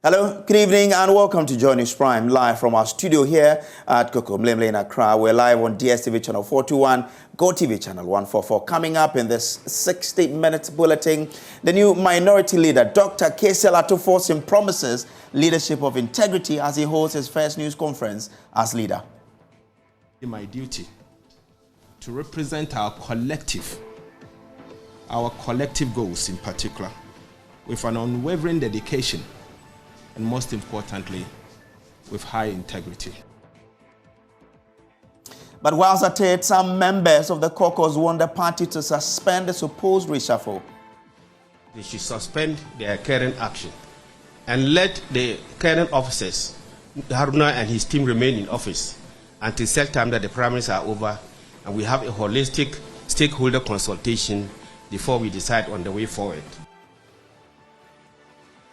Hello, good evening and welcome to Joy News Prime, live from our studio here at Kojo in Accra. We're live on DSTV channel 421, GoTV channel 144. Coming up in this 60-minute bulletin, the new minority leader, Dr. Kojo Atuforsen, promises leadership of integrity as he holds his first news conference as leader. My duty to represent our collective goals in particular, with an unwavering dedication and most importantly, with high integrity. But whilst at it, some members of the caucus want the party to suspend the supposed reshuffle. They should suspend their current action and let the current officers, Haruna and his team, remain in office until such time that the primaries are over and we have a holistic stakeholder consultation before we decide on the way forward.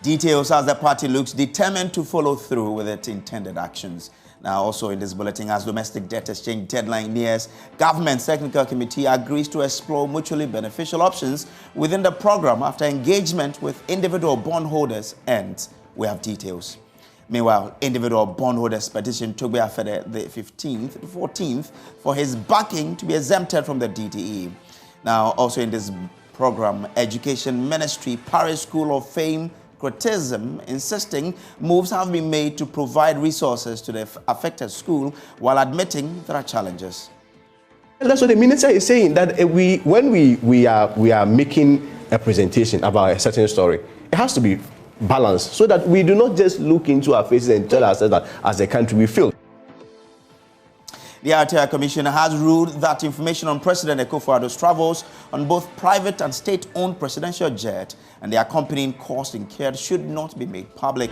Details as the party looks determined to follow through with its intended actions. Now, also in this bulletin, as domestic debt exchange deadline nears, government's technical committee agrees to explore mutually beneficial options within the program after engagement with individual bondholders ends. We have details. Meanwhile, individual bondholders petition took the 14th for his backing to be exempted from the DTE. Now, also in this program, Education Ministry, Paris School of Fame, criticism, insisting moves have been made to provide resources to the affected school while admitting there are challenges. And that's what the minister is saying, that when we are making a presentation about a certain story, it has to be balanced so that we do not just look into our faces and tell ourselves that as a country we fail. The RTI Commissioner has ruled that information on President Akufo-Addo's travels on both private and state-owned presidential jet and the accompanying costs incurred should not be made public.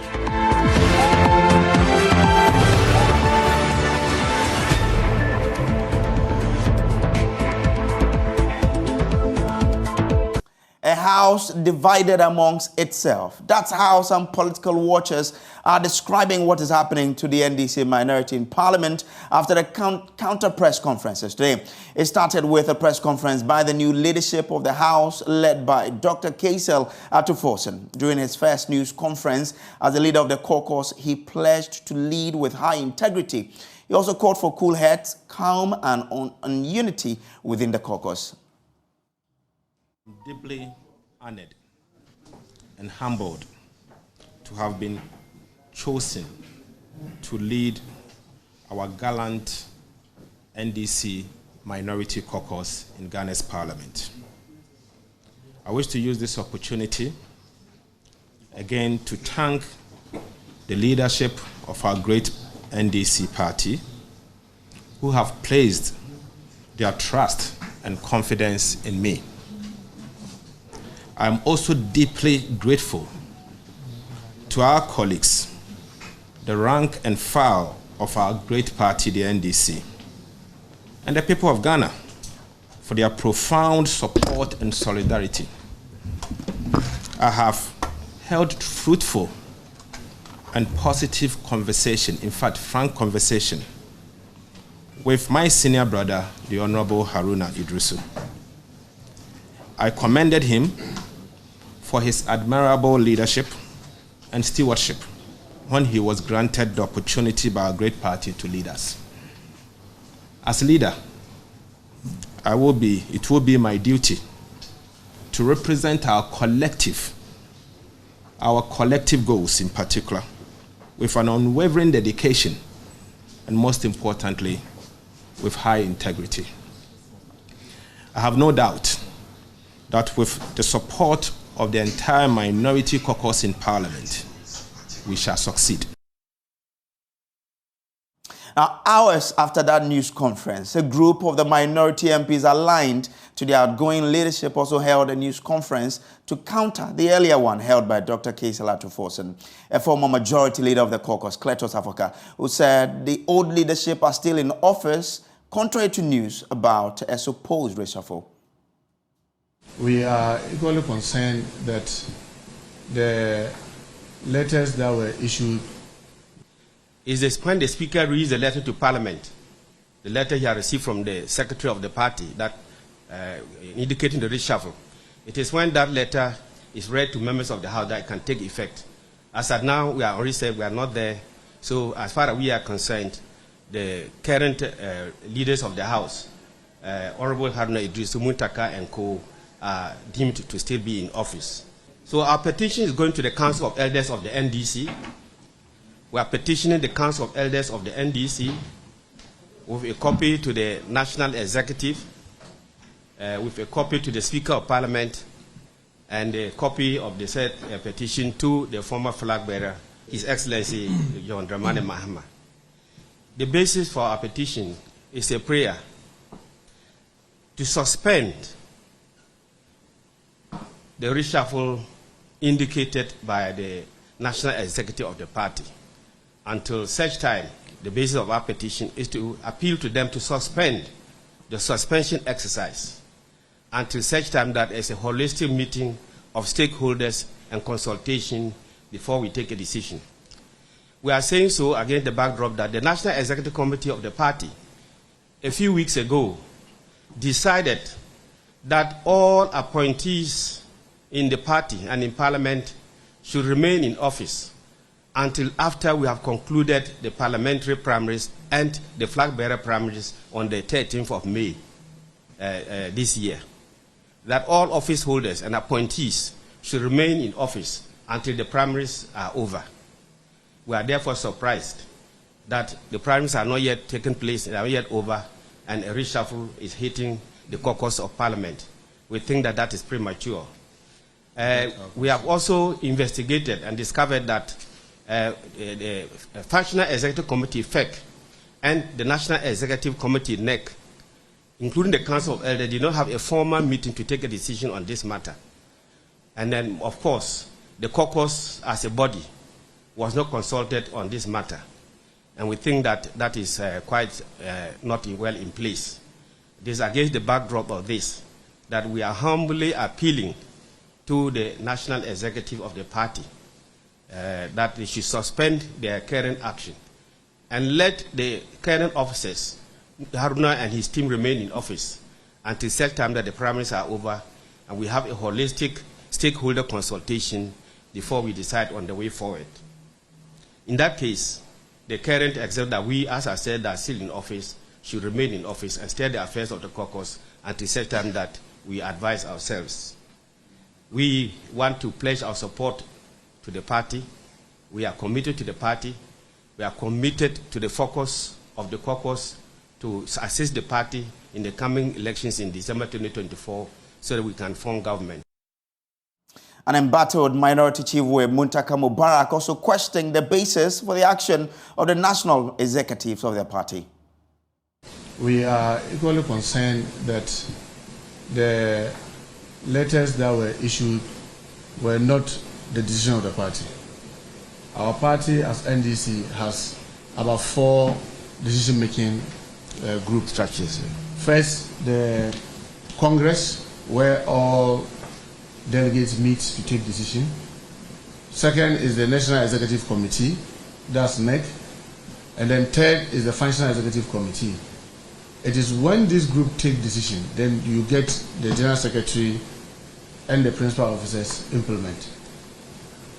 A house divided amongst itself. That's how some political watchers are describing what is happening to the NDC minority in Parliament after the counter press conferences today. It started with a press conference by the new leadership of the House, led by Dr. Kojo Atuforsen. During his first news conference as the leader of the caucus, he pledged to lead with high integrity. He also called for cool heads, calm, and unity within the caucus. Deeply honored and humbled to have been chosen to lead our gallant NDC minority caucus in Ghana's parliament. I wish to use this opportunity again to thank the leadership of our great NDC party who have placed their trust and confidence in me. I'm also deeply grateful to our colleagues, the rank and file of our great party, the NDC, and the people of Ghana for their profound support and solidarity. I have held fruitful and positive conversation, in fact, frank conversation, with my senior brother, the Honorable Haruna Idrisu. I commended him for his admirable leadership and stewardship when he was granted the opportunity by our great party to lead us. As leader, it will be my duty to represent our collective goals in particular, with an unwavering dedication and most importantly, with high integrity. I have no doubt that with the support of the entire minority caucus in Parliament, we shall succeed. Now, hours after that news conference, a group of the minority MPs aligned to the outgoing leadership also held a news conference to counter the earlier one held by Dr. Kojo Atuforsen, a former majority leader of the caucus, Kletos Africa, who said the old leadership are still in office, contrary to news about a supposed reshuffle. We are equally concerned that the letters that were issued is this when the Speaker reads the letter to Parliament, the letter he had received from the Secretary of the party that indicating the reshuffle. It is when that letter is read to members of the House that it can take effect. As at now, we are already said we are not there. So as far as we are concerned, the current leaders of the House, Honorable Haruna Idris, Muntaka and co, are deemed to still be in office. So our petition is going to the Council of Elders of the NDC. We are petitioning the Council of Elders of the NDC with a copy to the National Executive, with a copy to the Speaker of Parliament, and a copy of the said petition to the former flag bearer, His Excellency John Dramani Mahama. The basis for our petition is a prayer to suspend the reshuffle indicated by the National Executive of the party until such time. The basis of our petition is to appeal to them to suspend the suspension exercise until such time that there's a holistic meeting of stakeholders and consultation before we take a decision. We are saying so against the backdrop that the National Executive Committee of the party a few weeks ago decided that all appointees in the party and in Parliament should remain in office until after we have concluded the parliamentary primaries and the flag bearer primaries on the 13th of May this year. That all office holders and appointees should remain in office until the primaries are over. We are therefore surprised that the primaries are not yet taken place, they are not yet over, and a reshuffle is hitting the caucus of Parliament. We think that that is premature. We have also investigated and discovered that the Functional Executive Committee, FEC, and the National Executive Committee, NEC, including the Council of Elders, did not have a formal meeting to take a decision on this matter. And then, of course, the caucus as a body was not consulted on this matter. And we think that that is quite not well in place. It is against the backdrop of this that we are humbly appealing to the National Executive of the party that they should suspend their current action and let the current officers, Haruna and his team, remain in office until such time that the primaries are over and we have a holistic stakeholder consultation before we decide on the way forward. In that case, the current executive that we, as I said, that are still in office should remain in office and steer the affairs of the caucus until such time that we advise ourselves. We want to pledge our support to the party. We are committed to the party. We are committed to the focus of the caucus to assist the party in the coming elections in December 2024 so that we can form government. An embattled Minority Chief Muntaka Mubarak also questioned the basis for the action of the national executives of their party. We are equally concerned that the letters that were issued were not the decision of the party. Our party as NDC has about 4 decision-making group structures. First, the Congress, where all delegates meet to take decision. Second is the National Executive Committee, that's NEC. And then third is the Functional Executive Committee. It is when this group take decision, then you get the General Secretary and the principal officers implement.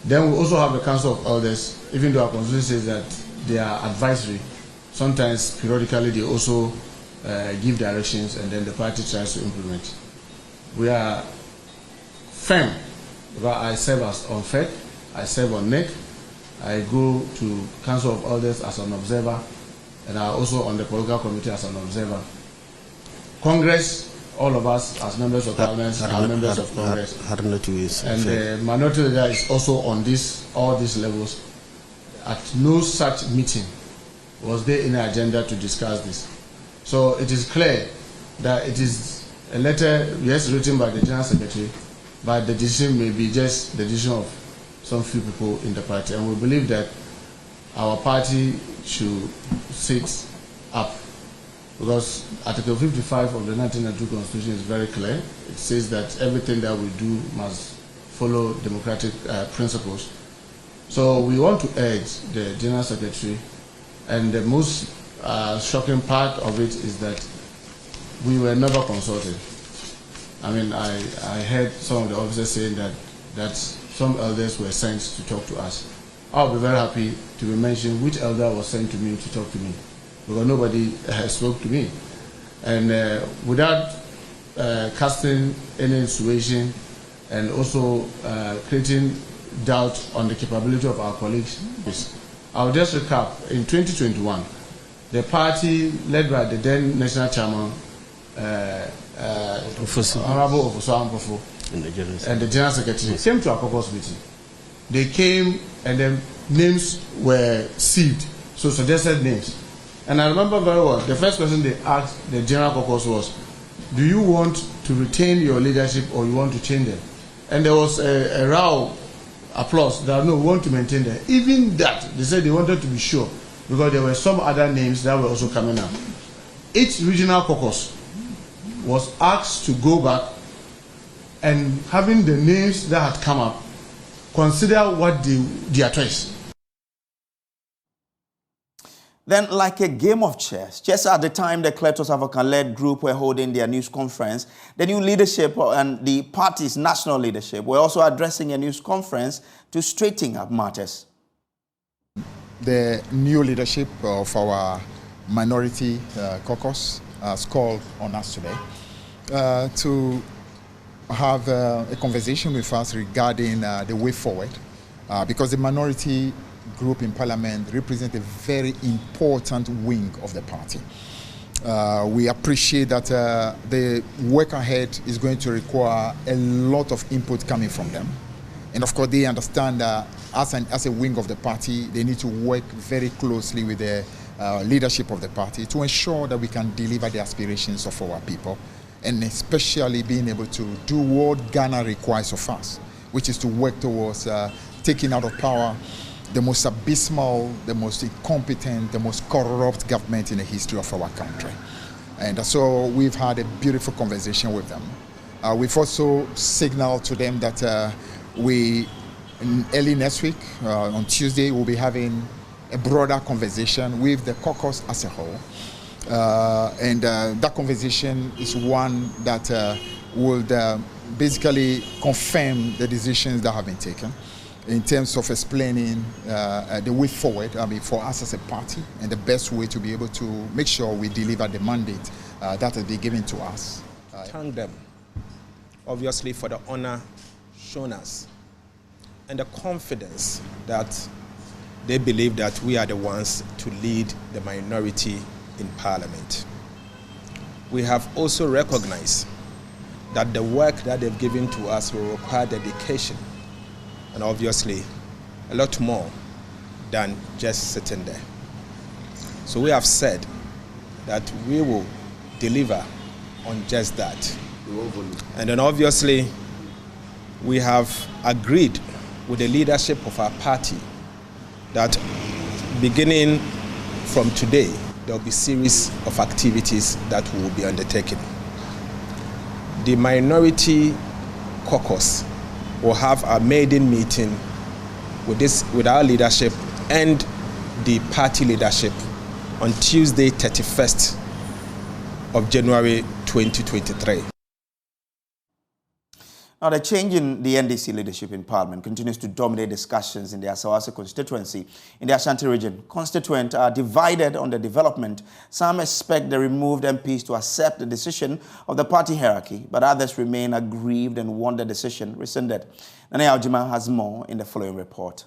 Then we also have the Council of Elders, even though our constitution says that they are advisory. Sometimes, periodically, they also give directions and then the party tries to implement. We are firm, because I serve as on FEC, I serve on NEC, I go to Council of Elders as an observer, and I also on the political committee as an observer. Congress, all of us as members of Parliament are members of Congress. And the minority leader is also on all these levels. At no such meeting was there any agenda to discuss this. So it is clear that it is a letter, yes, written by the General Secretary, but the decision may be just the decision of some few people in the party. And we believe that our party should sit up, because Article 55 of the 1992 Constitution is very clear. It says that everything that we do must follow democratic principles. So we want to urge the General Secretary, and the most shocking part of it is that we were never consulted. I mean, I heard some of the officers saying that some elders were sent to talk to us. I'll be very happy to be mentioned which elder was sent to me to talk to me, because nobody spoke to me. And without casting any insinuation and also creating doubt on the capability of our colleagues, I'll just recap. In 2021, the party led by the then national chairman, Honorable Ofosu Ampofo, and the general secretary came to our caucus meeting. They came and the names were sealed, so suggested names. And I remember very well, the first question they asked the general caucus was, do you want to retain your leadership or you want to change them? And there was a row, applause, that no, we want to maintain them. Even that, they said they wanted to be sure, because there were some other names that were also coming up. Each regional caucus was asked to go back and, having the names that had come up, consider what their choice. Then, like a game of chess, just at the time the Kletos African-led group were holding their news conference, the new leadership and the party's national leadership were also addressing a news conference to straighten up matters. The new leadership of our minority caucus has called on us today to have a conversation with us regarding the way forward, because the minority group in Parliament represents a very important wing of the party. We appreciate that the work ahead is going to require a lot of input coming from them. And of course, they understand that as a wing of the party, they need to work very closely with the leadership of the party to ensure that we can deliver the aspirations of our people, and especially being able to do what Ghana requires of us, which is to work towards taking out of power the most abysmal, the most incompetent, the most corrupt government in the history of our country. And so we've had a beautiful conversation with them. We've also signaled to them that early next week, on Tuesday, we'll be having a broader conversation with the caucus as a whole. And that conversation is one that would basically confirm the decisions that have been taken in terms of explaining the way forward, for us as a party, and the best way to be able to make sure we deliver the mandate that has been given to us. Thank them, obviously, for the honor shown us and the confidence that they believe that we are the ones to lead the minority in Parliament. We have also recognized that the work that they've given to us will require dedication and obviously a lot more than just sitting there. So we have said that we will deliver on just that. And then obviously we have agreed with the leadership of our party that beginning from today, there will be a series of activities that we will be undertaking. The minority caucus will have a maiden meeting with our leadership and the party leadership on Tuesday, 31st of January 2023. Now, the change in the NDC leadership in Parliament continues to dominate discussions in the Asawase constituency. In the Ashanti region, constituents are divided on the development. Some expect the removed MPs to accept the decision of the party hierarchy, but others remain aggrieved and want the decision rescinded. Nane Aljima has more in the following report.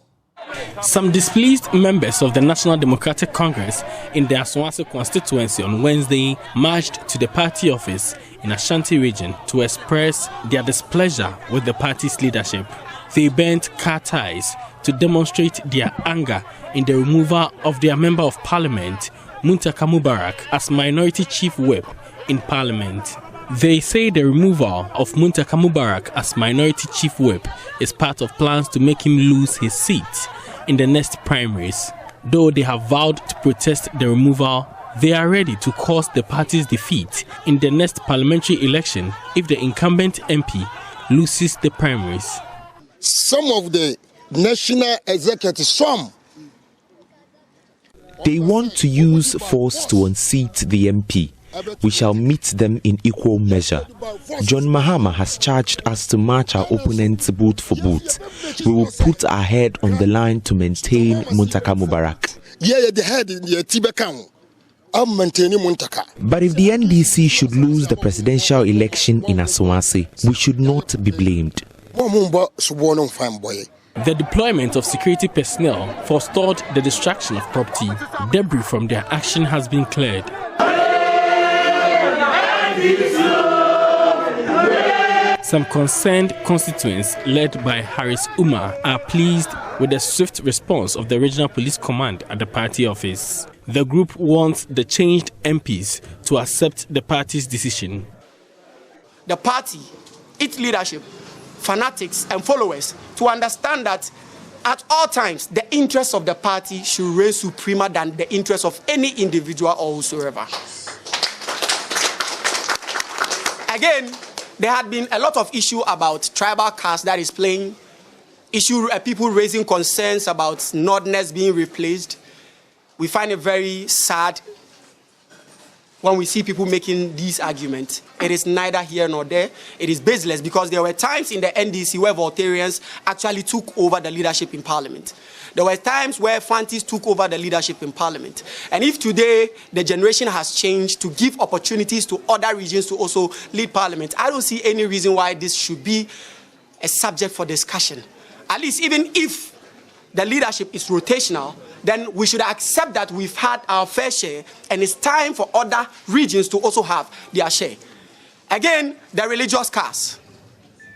Some displeased members of the National Democratic Congress in the Asawase constituency on Wednesday marched to the party office in Ashanti region to express their displeasure with the party's leadership. They burnt car ties to demonstrate their anger in the removal of their Member of Parliament, Muntaka Mubarak, as Minority Chief Whip in Parliament. They say the removal of Muntaka Mubarak as Minority Chief Whip is part of plans to make him lose his seat in the next primaries. Though they have vowed to protest the removal, they are ready to cause the party's defeat in the next parliamentary election if the incumbent MP loses the primaries. Some of the national executives, they want to use force to unseat the MP. we shall meet them in equal measure. John Mahama has charged us to match our opponents boot for boot. We will put our head on the line to maintain Muntaka Mubarak. But if the NDC should lose the presidential election in Asawase, we should not be blamed. The deployment of security personnel forestalled the destruction of property. Debris from their action has been cleared. Some concerned constituents, led by Harris Umar, are pleased with the swift response of the Regional Police Command at the party office. The group wants the changed MPs to accept the party's decision. The party, its leadership, fanatics and followers to understand that at all times the interests of the party should reign supreme than the interests of any individual or whosoever. Again, there had been a lot of issue about tribal caste that is playing, people raising concerns about Northerners being replaced. We find it very sad when we see people making these arguments. It is neither here nor there. It is baseless because there were times in the NDC where Voltarians actually took over the leadership in Parliament. There were times where Fantis took over the leadership in Parliament. And if today the generation has changed to give opportunities to other regions to also lead Parliament, I don't see any reason why this should be a subject for discussion. At least even if the leadership is rotational, then we should accept that we've had our fair share and it's time for other regions to also have their share. Again, the religious caste.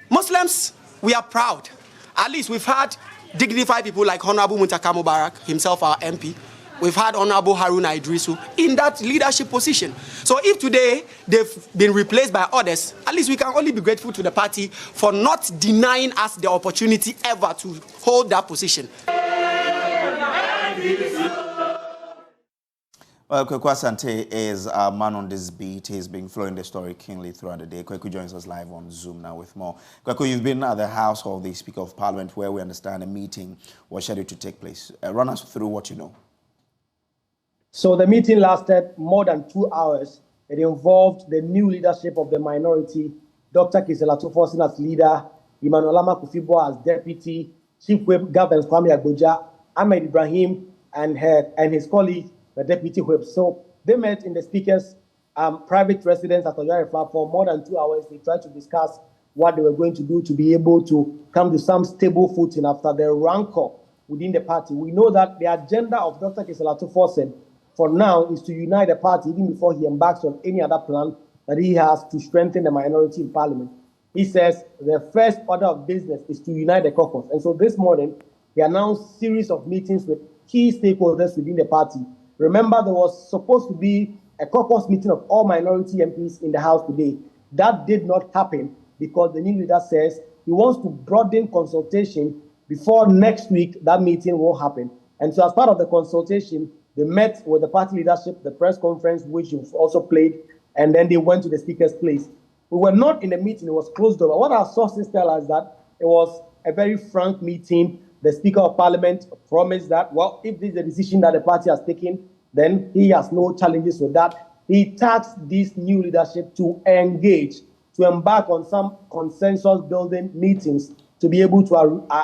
Muslims, we are proud. At least we've had dignified people like Honorable Muntaka Mubarak, himself our MP. We've had Honorable Haruna Idrisu in that leadership position. So if today they've been replaced by others, at least we can only be grateful to the party for not denying us the opportunity ever to hold that position. Well, Kweku Asante is a man on this beat. He's been following the story keenly throughout the day. Kweku joins us live on Zoom now with more. Kweku, you've been at the House of the Speaker of Parliament where we understand a meeting was scheduled to take place. Run us through what you know. So the meeting lasted more than 2 hours. It involved the new leadership of the minority, Dr. Kisela Tufosin as leader, Emmanuel Kufibo as deputy, Chief Whip Governor Kwame Agboja, Ahmed Ibrahim and his colleague, the deputy whip. So they met in the speaker's private residence at Ojarefa for more than 2 hours. They tried to discuss what they were going to do to be able to come to some stable footing after the rancor within the party. We know that the agenda of Dr. Kisela Tufosin for now is to unite the party even before he embarks on any other plan that he has to strengthen the minority in Parliament. He says the first order of business is to unite the caucus. And so this morning, he announced a series of meetings with key stakeholders within the party. Remember, there was supposed to be a caucus meeting of all minority MPs in the House today. That did not happen because the new leader says he wants to broaden consultation before next week that meeting will happen. And so as part of the consultation, they met with the party leadership, the press conference, which you've also played, and then they went to the speaker's place. We were not in the meeting, it was closed door. What our sources tell us that it was a very frank meeting. The Speaker of Parliament promised that, well, if this is the decision that the party has taken, then he has no challenges with that. He tasked this new leadership to engage, to embark on some consensus-building meetings to be able to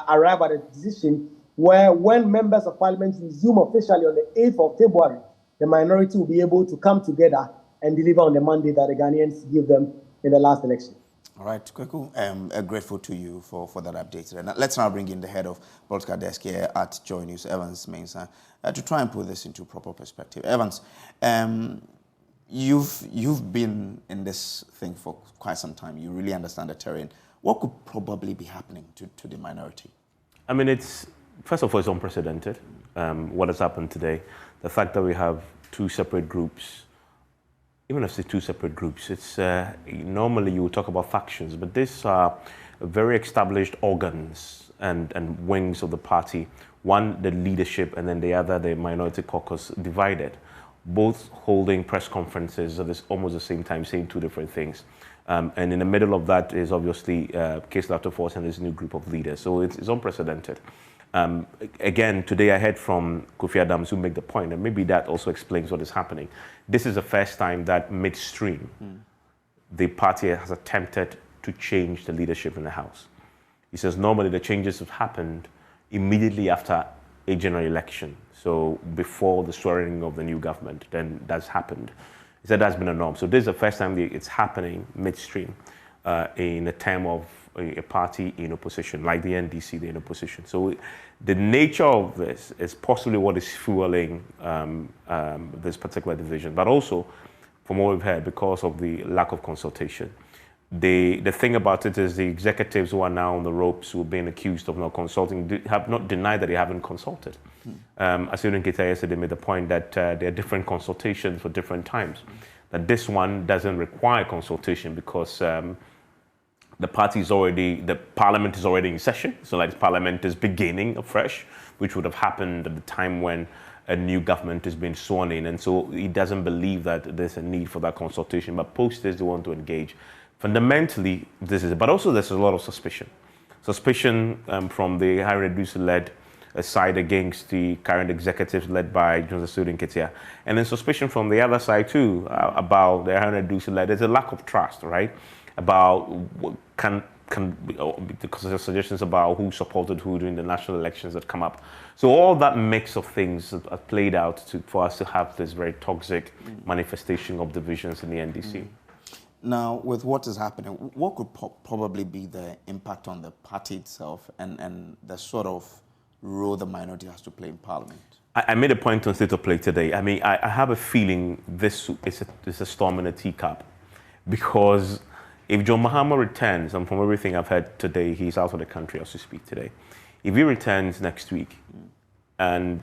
arrive at a decision where when members of Parliament resume officially on the 8th of February, the minority will be able to come together and deliver on the mandate that the Ghanaians give them in the last election. All right, Kweku, grateful to you for that update. And let's now bring in the head of political desk here at Joy News, Evans Mensah, to try and put this into proper perspective. Evans, you've been in this thing for quite some time. You really understand the terrain. What could probably be happening to the minority? I mean, first of all, it's unprecedented, what has happened today. The fact that we have two separate groups, even if it's two separate groups, it's normally you would talk about factions, but these are very established organs and wings of the party. One, the leadership, and then the other, the minority caucus, divided, both holding press conferences at almost the same time, saying two different things. And in the middle of that is obviously Kizza Force and his new group of leaders. So it's unprecedented. Again, today I heard from Kofi Adams who make the point, and maybe that also explains what is happening. This is the first time that midstream, the party has attempted to change the leadership in the House. He says normally the changes have happened immediately after a general election. So before the swearing of the new government, then that's happened. He said that's been a norm. So this is the first time it's happening midstream in a term of a party in opposition, like the NDC, they're in opposition. So the nature of this is possibly what is fueling this particular division, but also, from what we've heard, because of the lack of consultation. The thing about it is the executives who are now on the ropes, who are being accused of not consulting, have not denied that they haven't consulted. Asiudun Keita yesterday made the point that there are different consultations for different times. That this one doesn't require consultation because the parliament is already in session. So like the parliament is beginning afresh, which would have happened at the time when a new government is being sworn in. And so he doesn't believe that there's a need for that consultation. But post this, they want to engage. Fundamentally, this is it. But also there's a lot of suspicion. Suspicion from the Harry Reducer-led side against the current executives led by Asiudun Keita. And then suspicion from the other side too about the Harry Reducer-led. There's a lack of trust, right? About because there's suggestions about who supported who during the national elections that come up. So all that mix of things have played out for us to have this very toxic manifestation of divisions in the NDC. Now, with what is happening, what could probably be the impact on the party itself and the sort of role the minority has to play in Parliament? I made a point on State of Play today. I mean, I have a feeling this is a storm in a teacup, because if John Mahama returns, and from everything I've heard today, he's out of the country as we speak today. If he returns next week, and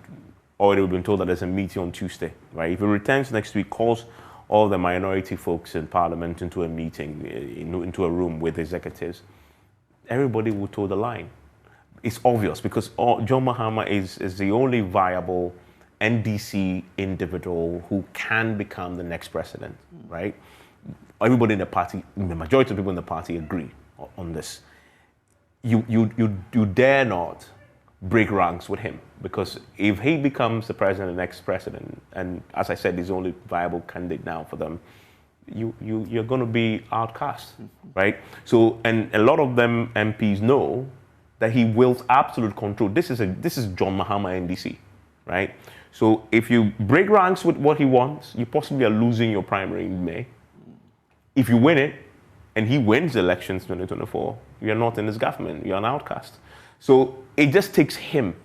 already we've been told that there's a meeting on Tuesday, right? If he returns next week, calls all the minority folks in Parliament into a meeting, into a room with executives, everybody will toe the line. It's obvious because John Mahama is the only viable NDC individual who can become the next president, right? Everybody in the party, the majority of people in the party agree on this. You dare not break ranks with him, because if he becomes the president, the next president, and as I said, he's the only viable candidate now for them, you're going to be outcast, right? So, and a lot of them MPs know that he wields absolute control. This is John Mahama NDC, right? So if you break ranks with what he wants, you possibly are losing your primary in May. If you win it, and he wins the elections 2024, you're not in his government, you're an outcast. So it just takes him.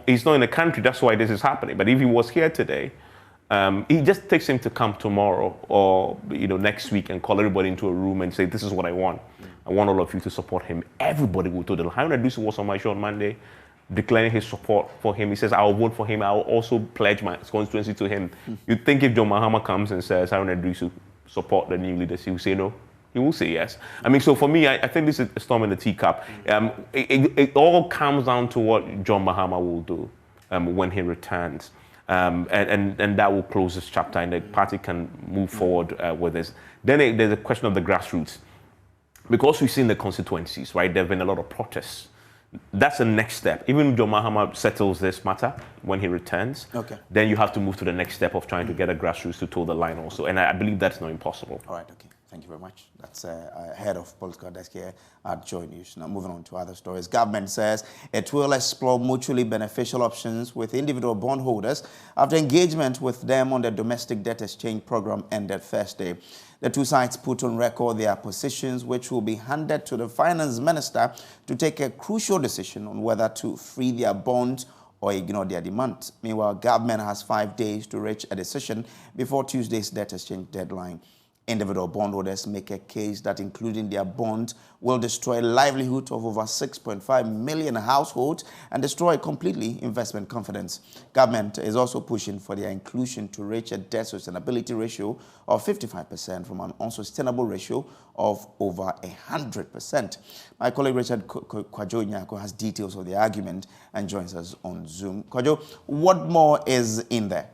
He's not in the country, that's why this is happening. But if he was here today, it just takes him to come tomorrow or next week and call everybody into a room and say, this is what I want. I want all of you to support him. Everybody will do that. Haruna Dusu was on my show on Monday declaring his support for him. He says, I'll vote for him. I'll also pledge my constituency to him. You'd think if John Mahama comes and says, Haruna Dusu support the new leaders, he will say no. He will say yes. I mean, so for me, I think this is a storm in the teacup. It all comes down to what John Mahama will do when he returns. And that will close this chapter, and the party can move forward with this. Then there's a question of the grassroots. Because we've seen the constituencies, right? There have been a lot of protests. That's the next step. Even if John Mahama settles this matter when he returns, then you have to move to the next step of trying to get a grassroots to toe the line also. And I believe that's not impossible. All right, okay. Thank you very much. That's head of political desk here at Joy News. Now, moving on to other stories. Government says it will explore mutually beneficial options with individual bondholders after engagement with them on the domestic debt exchange program ended Thursday. The two sides put on record their positions, which will be handed to the finance minister to take a crucial decision on whether to free their bonds or ignore their demand. Meanwhile, government has 5 days to reach a decision before Tuesday's debt exchange deadline. Individual bondholders make a case that including their bonds will destroy livelihood of over 6.5 million households and destroy completely investment confidence. Government is also pushing for their inclusion to reach a debt sustainability ratio of 55% from an unsustainable ratio of over 100%. My colleague Richard Kojo has details of the argument and joins us on Zoom. Kojo, what more is in there?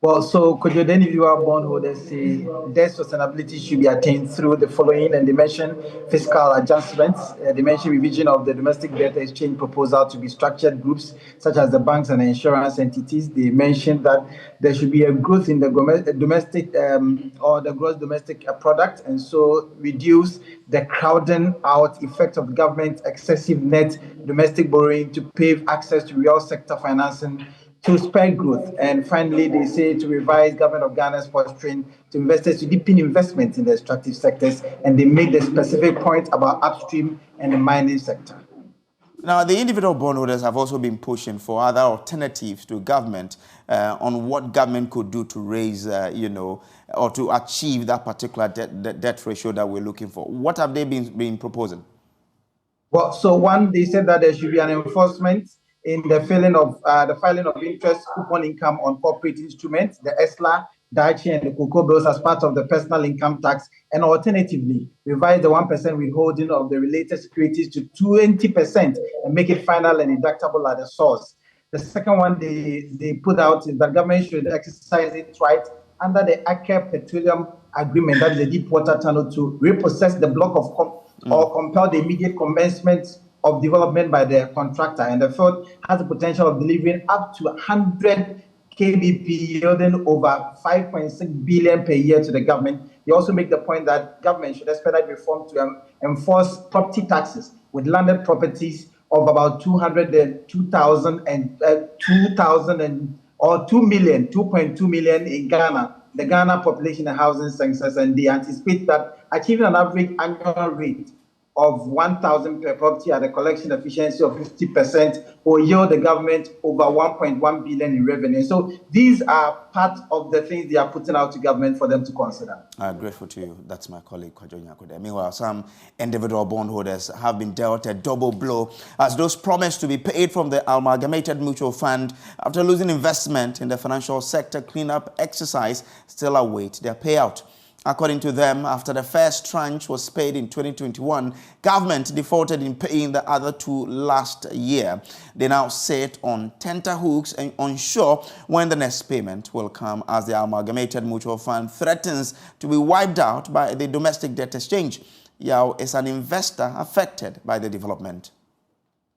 Well, so could you then, if you are bondholders, say debt sustainability should be attained through the following, and they mention fiscal adjustments, they mention revision of the domestic debt exchange proposal to be structured groups such as the banks and the insurance entities. They mentioned that there should be a growth in the domestic or the gross domestic product, and so reduce the crowding out effect of government excessive net domestic borrowing to pave access to real sector financing to spur growth. And finally, they say to revise Government of Ghana's fostering to investors to deepen investment in the extractive sectors, and they make the specific point about upstream and the mining sector. Now, the individual bondholders have also been pushing for other alternatives to government on what government could do to raise, or to achieve that particular debt ratio that we're looking for. What have they been proposing? Well, so one, they said that there should be an enforcement in the filing of interest coupon income on corporate instruments, the ESLA, Daichi, and the cocoa bills as part of the personal income tax, and alternatively, revise the 1% withholding of the related securities to 20% and make it final and deductible at the source. The second one they put out is that government should exercise its right under the Aker Petroleum Agreement, that is the deep water tunnel, to repossess the block of or compel the immediate commencement of development by the contractor. And the third has the potential of delivering up to 100 kbp, yielding over 5.6 billion per year to the government. They also make the point that government should expedite reform to enforce property taxes with landed properties of about 2.2 million in Ghana, the Ghana population and housing census, and they anticipate that achieving an average annual rate of 1,000 per property at a collection efficiency of 50% will yield the government over 1.1 billion in revenue. So these are part of the things they are putting out to government for them to consider. I'm grateful to you. That's my colleague, Kojo. Meanwhile, some individual bondholders have been dealt a double blow as those promised to be paid from the Amalgamated Mutual Fund after losing investment in the financial sector cleanup exercise still await their payout. According to them, after the first tranche was paid in 2021, government defaulted in paying the other two last year. They now sit on tenterhooks and unsure when the next payment will come, as the Amalgamated Mutual Fund threatens to be wiped out by the domestic debt exchange. Yao is an investor affected by the development.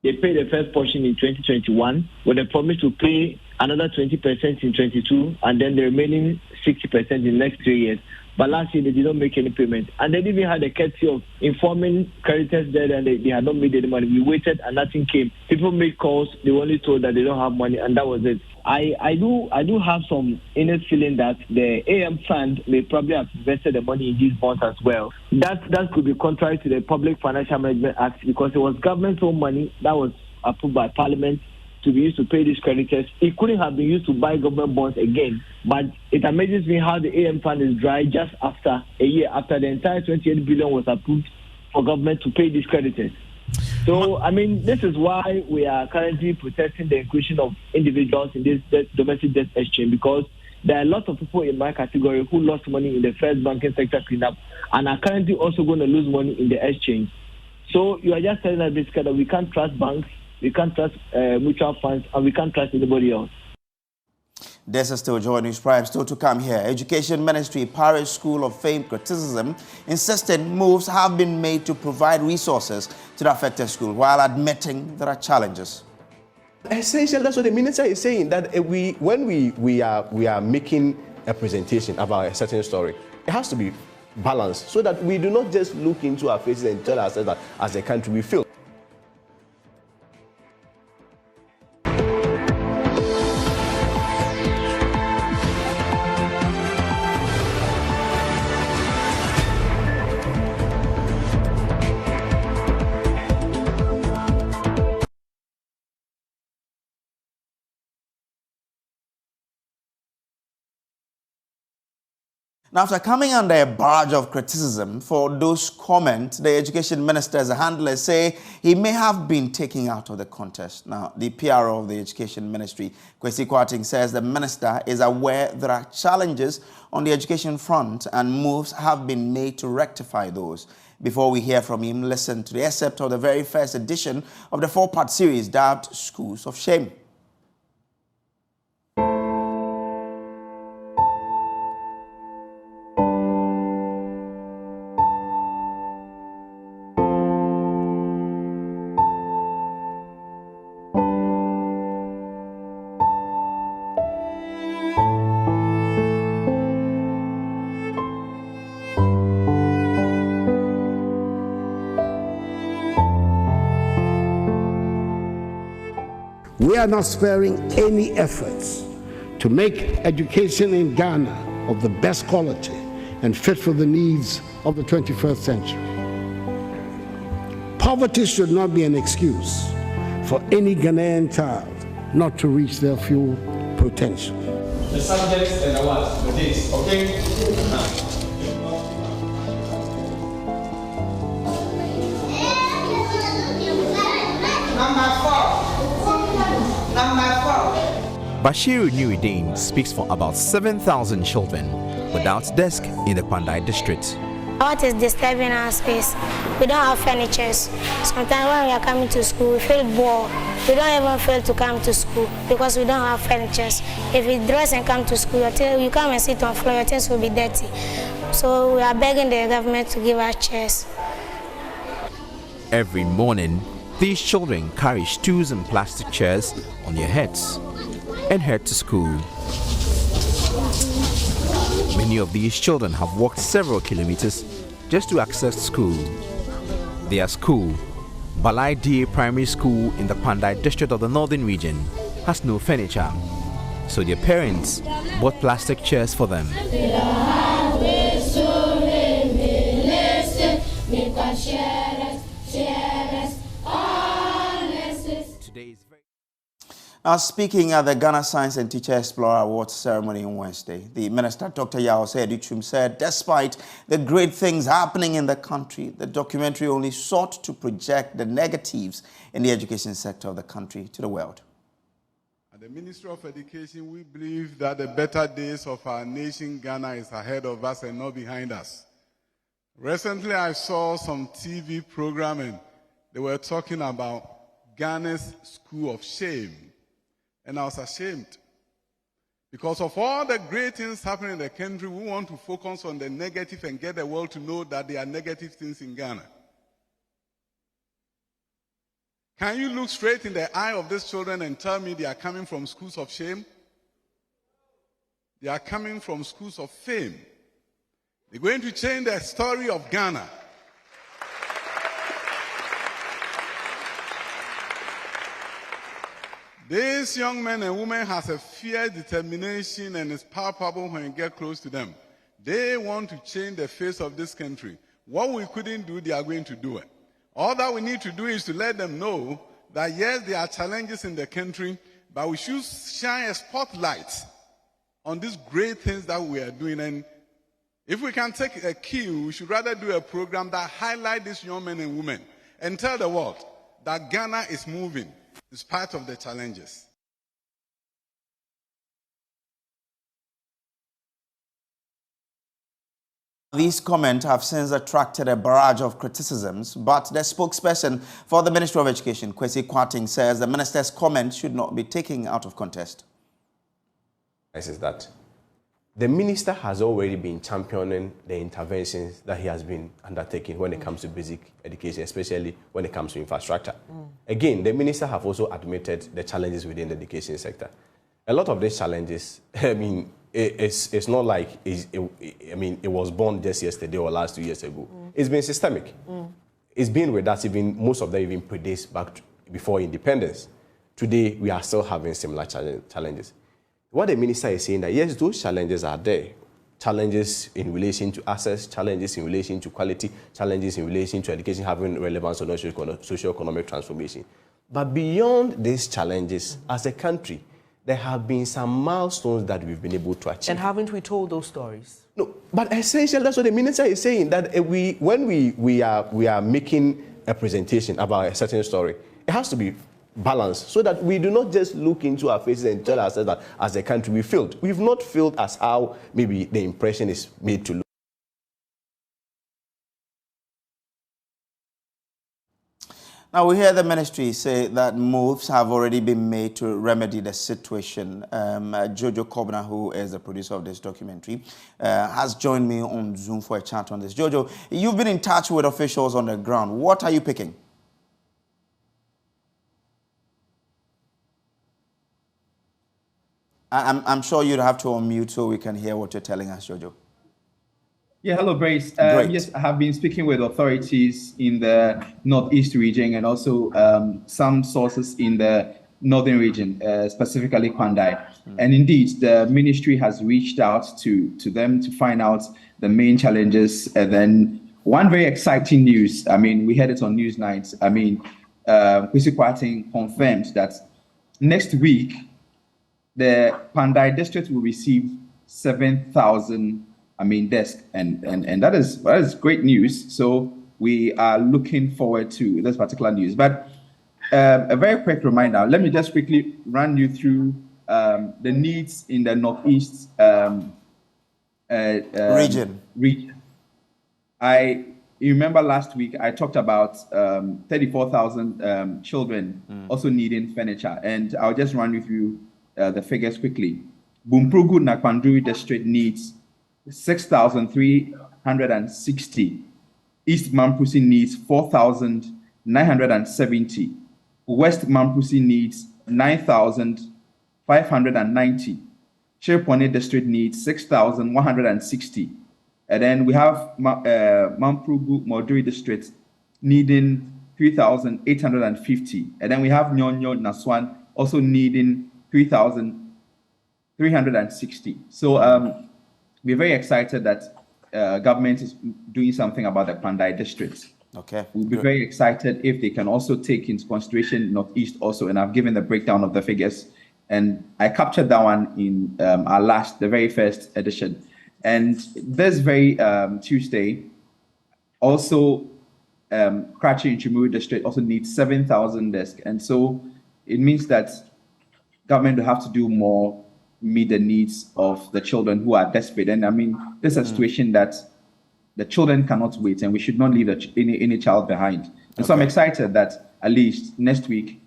They paid the first portion in 2021 with a promise to pay another 20% in 22 and then the remaining 60% in the next 3 years. But last year, they did not make any payment. And they even had the courtesy of informing creditors there and they had not made any money. We waited and nothing came. People made calls. They were only told that they don't have money, and that was it. I do have some innate feeling that the AM fund may probably have invested the money in these bonds as well. That could be contrary to the Public Financial Management Act, because it was government's own money that was approved by Parliament to be used to pay these creditors. It couldn't have been used to buy government bonds again. But it amazes me how the AM fund is dry just after a year after the entire 28 billion was approved for government to pay these creditors. So, I mean, this is why we are currently protesting the inclusion of individuals in this domestic debt exchange, because there are a lot of people in my category who lost money in the first banking sector cleanup and are currently also going to lose money in the exchange. So you are just telling us basically that we can't trust banks, we can't trust mutual funds, and we can't trust anybody else. This is still Joy News Prime. Still to come here. Education Ministry Parish School of Fame criticism insisted moves have been made to provide resources to the affected school while admitting there are challenges. Essentially, that's what the minister is saying, that when we are making a presentation about a certain story, it has to be balanced so that we do not just look into our faces and tell ourselves that as a country we fail. Now, after coming under a barrage of criticism for those comments, the education minister's handlers say he may have been taken out of the contest. Now, the PRO of the education ministry, Kwesi Kwarteng, says the minister is aware there are challenges on the education front and moves have been made to rectify those. Before we hear from him, listen to the excerpt of the very first edition of the 4-part series dubbed Schools of Shame. we are not sparing any efforts to make education in Ghana of the best quality and fit for the needs of the 21st century. Poverty should not be an excuse for any Ghanaian child not to reach their full potential. The subjects and the what? The dates, okay? Bashiru Nuruddin speaks for about 7,000 children without desk in the Pandai district. What is disturbing our space? We don't have furnitures. Sometimes when we are coming to school, we feel bored. We don't even feel to come to school because we don't have furnitures. If you dress and come to school, you come and sit on the floor, your things will be dirty. So we are begging the government to give us chairs. Every morning, these children carry stools and plastic chairs on their heads and head to school. Many of these children have walked several kilometers just to access school. Their school, Balai DA Primary School in the Pandai district of the Northern Region, has no furniture, so their parents bought plastic chairs for them. Now, speaking at the Ghana Science and Teacher Explorer Awards ceremony on Wednesday, the Minister, Dr. Yao Seidu-Chum, said despite the great things happening in the country, the documentary only sought to project the negatives in the education sector of the country to the world. At the Ministry of Education, we believe that the better days of our nation, Ghana, is ahead of us and not behind us. Recently, I saw some TV programming. They were talking about Ghana's School of Shame. And I was ashamed. Because of all the great things happening in the country, we want to focus on the negative and get the world to know that there are negative things in Ghana. Can you look straight in the eye of these children and tell me they are coming from schools of shame? They are coming from schools of fame. They're going to change the story of Ghana. These young men and women has a fierce determination and is palpable when you get close to them. They want to change the face of this country. What we couldn't do, they are going to do it. All that we need to do is to let them know that yes, there are challenges in the country, but we should shine a spotlight on these great things that we are doing. And if we can take a cue, we should rather do a program that highlights these young men and women and tell the world that Ghana is moving in spite of the challenges. These comments have since attracted a barrage of criticisms, but the spokesperson for the Ministry of Education, Kwesi Kwarteng, says the minister's comments should not be taken out of context. Is that the minister has already been championing the interventions that he has been undertaking when it comes to basic education, especially when it comes to infrastructure. Again, the minister have also admitted the challenges within the education sector. A lot of these challenges, I mean, it's not like it was born just yesterday or last 2 years ago. It's been systemic. It's been with us, even most of them even predates back before independence. Today, we are still having similar challenges. What the minister is saying that yes, those challenges are there. Challenges in relation to access, challenges in relation to quality, challenges in relation to education having relevance on socio-economic transformation. But beyond these challenges, as a country, there have been some milestones that we've been able to achieve. And haven't we told those stories? No, but essentially, that's what the minister is saying, that when we are making a presentation about a certain story, it has to be balanced so that we do not just look into our faces and tell ourselves that as a country we failed. We've not failed as how maybe the impression is made to look. Now, we hear the ministry say that moves have already been made to remedy the situation. Kojo Kobna, who is the producer of this documentary, has joined me on Zoom for a chat on this. Jojo, you've been in touch with officials on the ground. What are you picking? I'm sure you'd have to unmute so we can hear what you're telling us, Jojo. Yeah, hello, Brace. Yes, I have been speaking with authorities in the Northeast region and also some sources in the northern region, specifically Kwandai. And indeed, the ministry has reached out to them to find out the main challenges. And then one very exciting news, I mean, we heard it on Newsnight. I mean, Kwesi Kwarteng confirmed that next week, the Pandai district will receive 7,000, desks. And that is great news. So we are looking forward to this particular news. But a very quick reminder, let me just quickly run you through the needs in the Northeast region. You remember last week I talked about 34,000 children also needing furniture, and I'll just run you through the figures quickly. Bumprugu Nakpanduri district needs 6,360. East Mampusi needs 4,970. West Mampusi needs 9,590. Shirpone district needs 6,160. And then we have Mamprugu Moduri district needing 3,850. And then we have Nyonyo Naswan also needing 3,360. So we're very excited that government is doing something about the Pandai districts. Okay. We'll be very excited if they can also take into consideration Northeast also, and I've given the breakdown of the figures. And I captured that one in the very first edition. And this very Tuesday, also Krachi and Chimuru district also needs 7,000 desks. And so it means that government will have to do more, meet the needs of the children who are desperate. And I mean, this is a situation that the children cannot wait, and we should not leave any child behind. And so I'm excited that at least next week,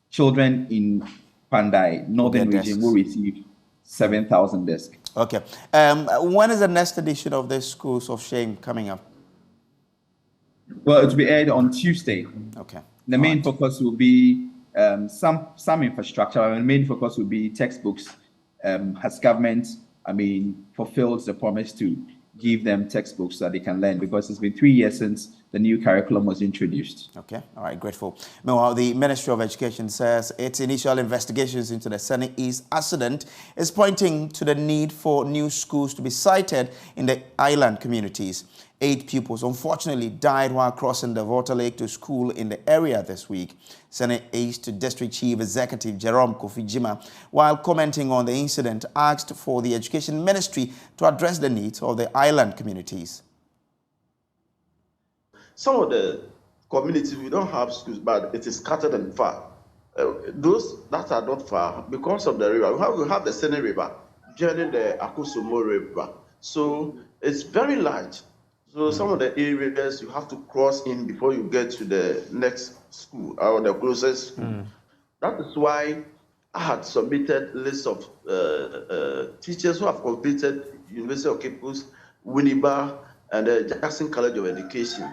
children in Pandai, northern region, will receive 7,000 desks. Okay. When is the next edition of the Schools of Shame coming up? Well, it will be aired on Tuesday. Okay. The main focus will be some infrastructure. The main focus will be textbooks. Has government, fulfilled the promise to give them textbooks so that they can learn, because it's been 3 years since the new curriculum was introduced. Okay, all right, grateful. Meanwhile, the Ministry of Education says its initial investigations into the Sene East accident is pointing to the need for new schools to be sited in the island communities. 8 pupils unfortunately died while crossing the Water Lake to school in the area this week. Sene East District Chief Executive Jerome Kofi Jima, while commenting on the incident, asked for the Education Ministry to address the needs of the island communities. Some of the communities, we don't have schools, but it is scattered and far. Those that are not far, because of the river, we have the Sene River, joining the Akusumo River. So it's very large. So some of the areas you have to cross in before you get to the next school or the closest school. That is why I had submitted lists of teachers who have completed University of Cape Coast, Winneba, and the Jackson College of Education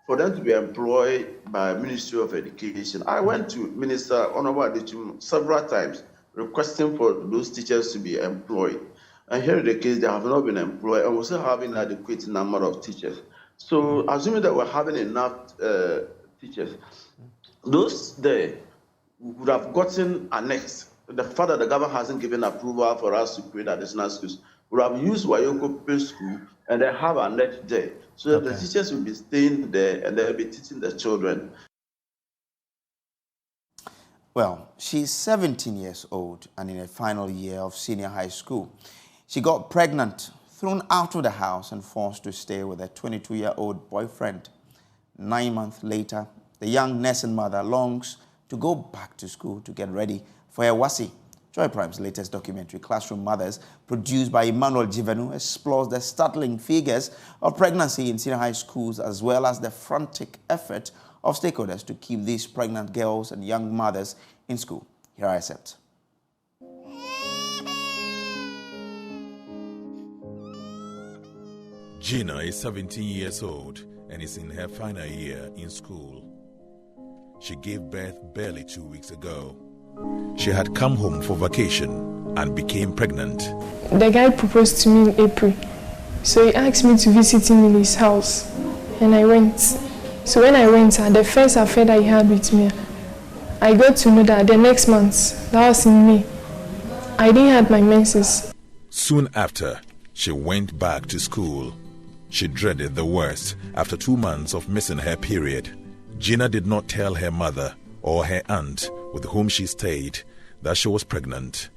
for them to be employed by Ministry of Education. I went to Minister Honorable Adichum several times requesting for those teachers to be employed. And here in the case, they have not been employed, and we're still having an adequate number of teachers. So, assuming that we're having enough teachers, those there would have gotten annexed. The fact that the government hasn't given approval for us to create additional schools, would have used Wayoko Pay School and they have annexed there. So that the teachers will be staying there and they'll be teaching the children. Well, she's 17 years old and in her final year of senior high school. She got pregnant, thrown out of the house and forced to stay with her 22-year-old boyfriend. 9 months later, the young nursing mother longs to go back to school to get ready for her wasi. Joy Prime's latest documentary, Classroom Mothers, produced by Emmanuel Jivenu, explores the startling figures of pregnancy in senior high schools as well as the frantic effort of stakeholders to keep these pregnant girls and young mothers in school. Here are excerpts. Gina is 17 years old and is in her final year in school. She gave birth barely 2 weeks ago. She had come home for vacation and became pregnant. The guy proposed to me in April, so he asked me to visit him in his house, and I went. So when I went, the first affair that he had with me, I got to know that the next month, that was in May, I didn't have my menses. Soon after, she went back to school. She dreaded the worst after 2 months of missing her period. Gina did not tell her mother or her aunt with whom she stayed that she was pregnant.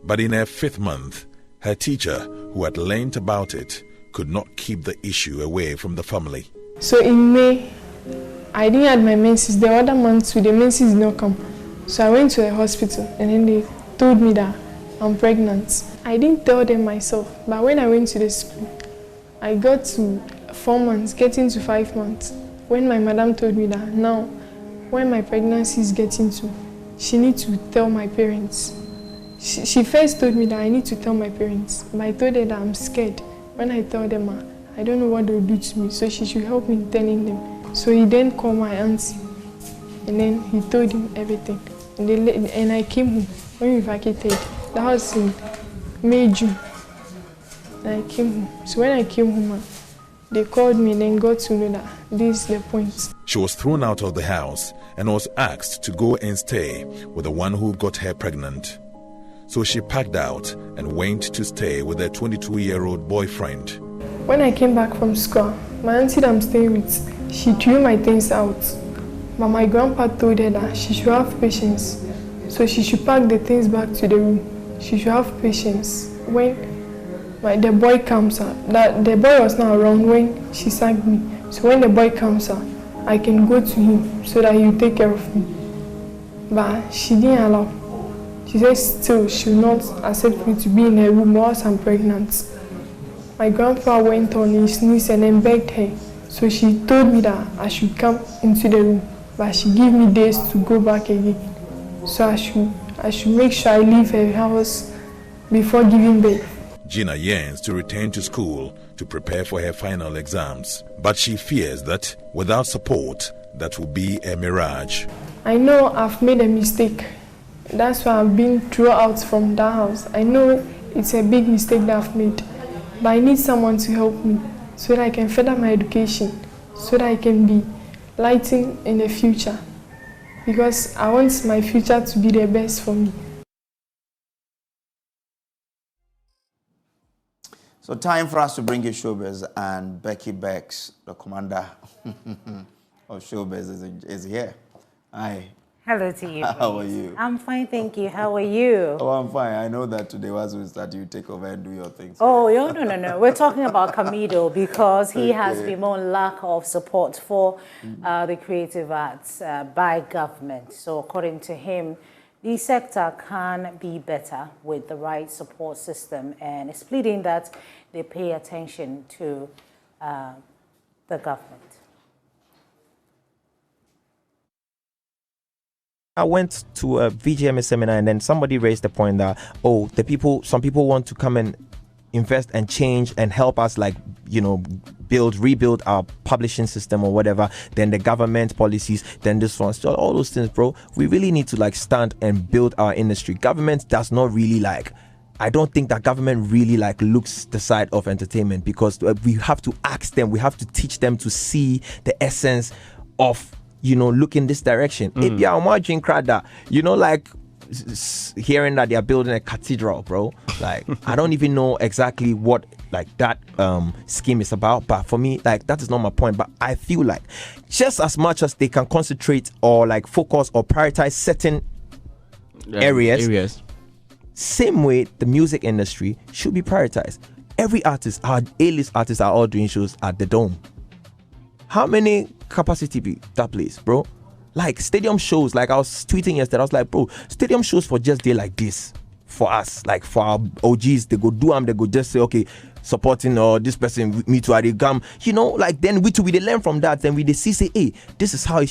But in her 5th month, her teacher, who had learnt about it, could not keep the issue away from the family. So in May, I didn't have my menses. The other month, the menses did not come. So I went to a hospital and then they told me that I'm pregnant. I didn't tell them myself, but when I went to the school, I got to 4 months, getting to 5 months. When my madam told me that now, when my pregnancy is getting to, she needs to tell my parents. She first told me that I need to tell my parents, but I told her that I'm scared. When I tell them, I don't know what they'll do to me, so she should help me telling them. So he then called my auntie, and then he told him everything. And I came home when we vacated. That was in May, June. And I came home. So when I came home, they called me and then got to know that this is the point. She was thrown out of the house and was asked to go and stay with the one who got her pregnant. So she packed out and went to stay with her 22-year-old boyfriend. When I came back from school, my auntie that I'm staying with, she threw my things out. But my grandpa told her that she should have patience. So she should pack the things back to the room. She should have patience. When the boy comes out, the boy was not around when she sacked me. So when the boy comes out, I can go to him so that he'll take care of me. But she didn't allow. She said still she will not accept me to be in her room whilst I'm pregnant. My grandpa went on his knees and then begged her. So she told me that I should come into the room, but she gave me days to go back again. So I should make sure I leave her house before giving birth. Gina yearns to return to school to prepare for her final exams, but she fears that without support, that will be a mirage. I know I've made a mistake. That's why I've been thrown out from that house. I know it's a big mistake that I've made, but I need someone to help me so that I can further my education, so that I can be lighting in the future, because I want my future to be the best for me. So time for us to bring you Showbiz, and Becky Bex, the commander of Showbiz, is here. Hi. Hello to you. How are you? I'm fine, thank you. How are you? Oh, I'm fine. I know that today was when start you take over and do your things. Oh, no. We're talking about Kojo because he has been on lack of support for the creative arts by government. So according to him, the sector can be better with the right support system, and it's pleading that they pay attention to the government. I went to a VGMA seminar and then somebody raised the point that, some people want to come and invest and change and help us, like, rebuild our publishing system or whatever. Then the government policies, then this one, so all those things, bro. We really need to stand and build our industry. Government does not really I don't think that government really looks the side of entertainment, because we have to ask them, we have to teach them to see the essence of look in this direction. If you are watching Krada, hearing that they are building a cathedral, bro. I don't even know exactly what that scheme is about, but for me, that is not my point. But I feel just as much as they can concentrate or focus or prioritize certain areas, same way the music industry should be prioritized. Every artist, our A-list artists, are all doing shows at the Dome. How many capacity be that place, bro? Stadium shows, I was tweeting yesterday, I was like, bro, stadium shows for just day like this for us, for our OGs, they go do them, they go just say, okay, supporting or this person, me too, I come, then we learn from that, then we see, say, hey, this is how it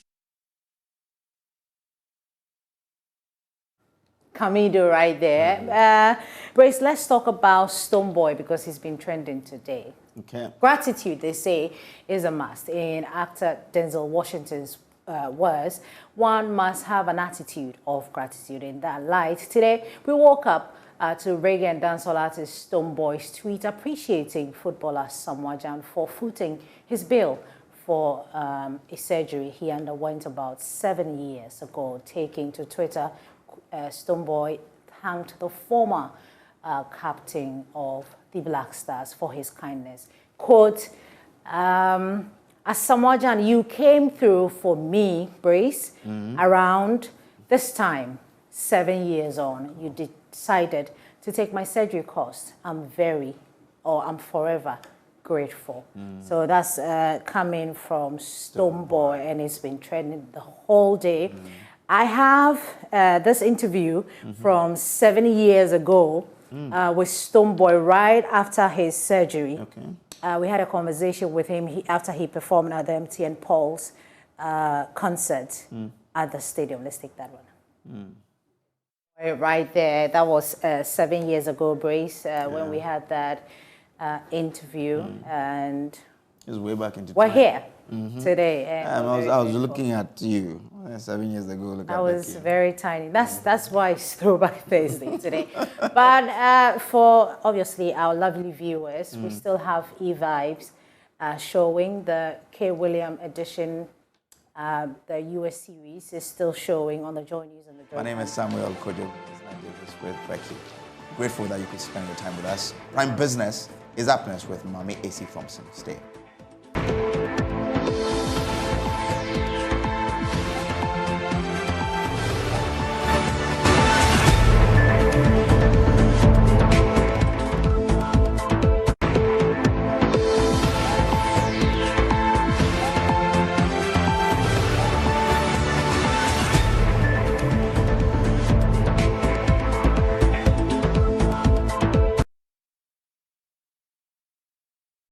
Kojo right there. Brace, let's talk about Stonebwoy because he's been trending today. Okay. Gratitude, they say, is a must. In actor Denzel Washington's words, one must have an attitude of gratitude. In that light, today we woke up to reggae and dancehall artist Stonebwoy's tweet appreciating footballer Sam Wajan for footing his bill for a surgery he underwent about 7 years ago. Taking to Twitter, Stonebwoy thanked the former captain of the Black Stars for his kindness. Quote, as Samoajan, you came through for me, Brace, around this time, 7 years on. You decided to take my surgery cost. I'm forever grateful. So that's coming from Stonebwoy, and it's been trending the whole day. I have this interview from 7 years ago with Stonebwoy right after his surgery. We had a conversation with him after he performed at the MTN Pulse concert at the stadium. Let's take that one. Right there, that was 7 years ago, Brace, when we had that interview, and it was way back into we're here today. I was looking at you 7 years ago. I was very tiny. That's why it's Throwback Thursday today. But for obviously our lovely viewers, we still have E-Vibes showing. The K. William edition, the US series is still showing on the Joy News and the Joy. My name is Samuel Kojo. With Becky. Grateful that you could spend your time with us. Prime Business is up next with Mami AC Thompson. Stay.